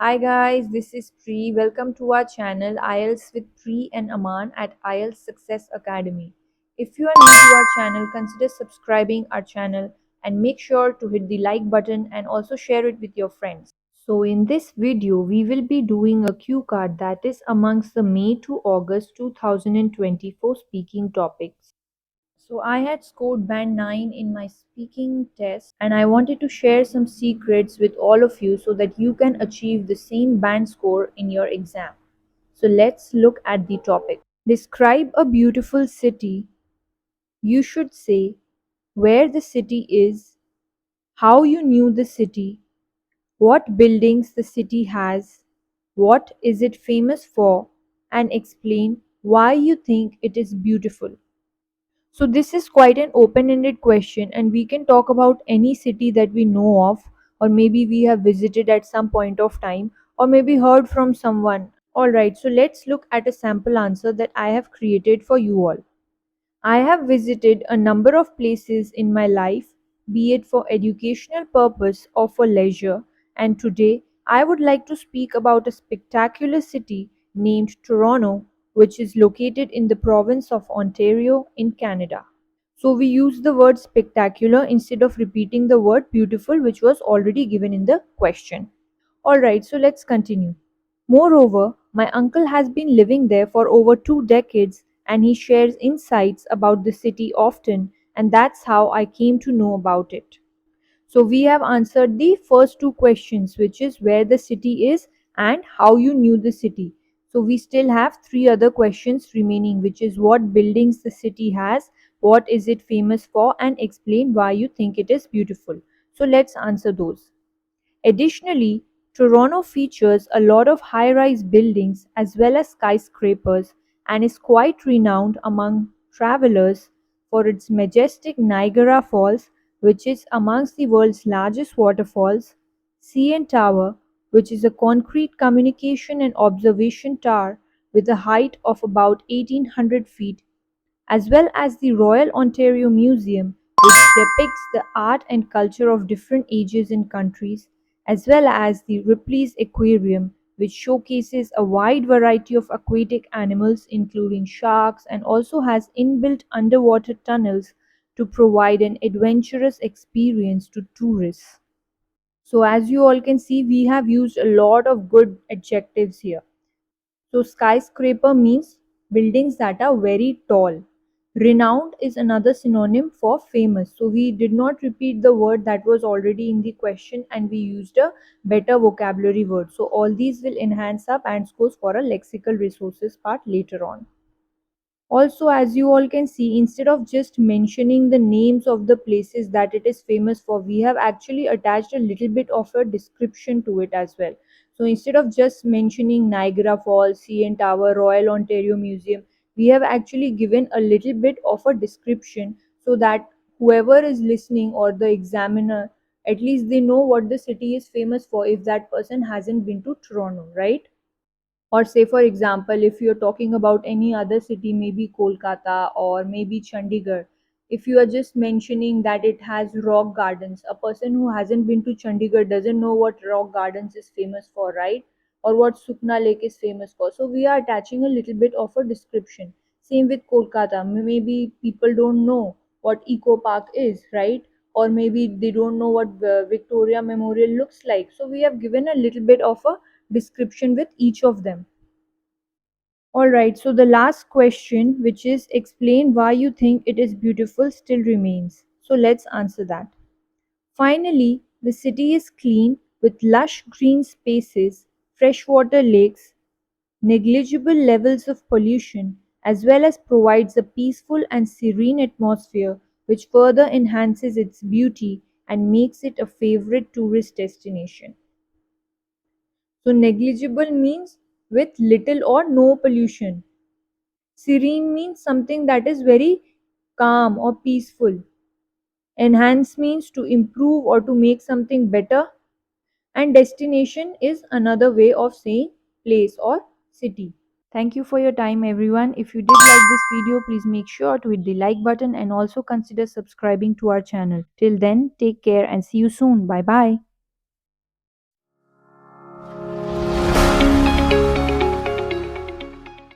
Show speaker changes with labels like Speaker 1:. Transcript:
Speaker 1: Hi guys, this is Pri. Welcome to our channel IELTS with Pri and Aman at IELTS Success Academy. If you are new to our channel, consider subscribing our channel and make sure to hit the like button and also share it with your friends. So in this video, we will be doing a cue card that is amongst the May to August 2024 speaking topics. So I had scored band 9 in my speaking test and I wanted to share some secrets with all of you so that you can achieve the same band score in your exam. So let's look at the topic. Describe a beautiful city. You should say where the city is, how you knew the city, what buildings the city has, what is it famous for, and explain why you think it is beautiful. So this is quite an open-ended question and we can talk about any city that we know of, or maybe we have visited at some point of time, or maybe heard from someone. Alright, so let's look at a sample answer that I have created for you all. I have visited a number of places in my life, be it for educational purpose or for leisure, and today I would like to speak about a spectacular city named Toronto, which is located in the province of Ontario in Canada. So we use the word spectacular instead of repeating the word beautiful, which was already given in the question. Alright, so let's continue. Moreover, my uncle has been living there for over 2 decades and he shares insights about the city often, and that's how I came to know about it. So we have answered the first two questions, which is where the city is and how you knew the city. So we still have three other questions remaining, which is what buildings the city has, what is it famous for, and explain why you think it is beautiful. So let's answer those. Additionally, Toronto features a lot of high-rise buildings as well as skyscrapers and is quite renowned among travelers for its majestic Niagara Falls, which is amongst the world's largest waterfalls, CN Tower, which is a concrete communication and observation tower with a height of about 1800 feet, as well as the Royal Ontario Museum, which depicts the art and culture of different ages and countries, as well as the Ripley's Aquarium, which showcases a wide variety of aquatic animals, including sharks, and also has inbuilt underwater tunnels to provide an adventurous experience to tourists. So, as you all can see, we have used a lot of good adjectives here. So skyscraper means buildings that are very tall. Renowned is another synonym for famous. So we did not repeat the word that was already in the question and we used a better vocabulary word. So all these will enhance our band scores for a lexical resources part later on. Also, as you all can see, instead of just mentioning the names of the places that it is famous for, we have actually attached a little bit of a description to it as well. So instead of just mentioning Niagara Falls, CN Tower, Royal Ontario Museum, we have actually given a little bit of a description so that whoever is listening or the examiner, at least they know what the city is famous for if that person hasn't been to Toronto, right? Or say for example, if you're talking about any other city, maybe Kolkata or maybe Chandigarh, if you are just mentioning that it has rock gardens, a person who hasn't been to Chandigarh doesn't know what rock gardens is famous for, right? Or what Sukna Lake is famous for. So we are attaching a little bit of a description. Same with Kolkata, maybe people don't know what Eco Park is, right? Or maybe they don't know what Victoria Memorial looks like, so we have given a little bit of a description with each of them. Alright, so the last question, which is explain why you think it is beautiful, still remains. So let's answer that. Finally, the city is clean with lush green spaces, freshwater lakes, negligible levels of pollution, as well as provides a peaceful and serene atmosphere which further enhances its beauty and makes it a favorite tourist destination. So negligible means with little or no pollution. Serene means something that is very calm or peaceful. Enhance means to improve or to make something better. And destination is another way of saying place or city. Thank you for your time, everyone. If you did like this video, please make sure to hit the like button and also consider subscribing to our channel. Till then, take care and see you soon. Bye bye.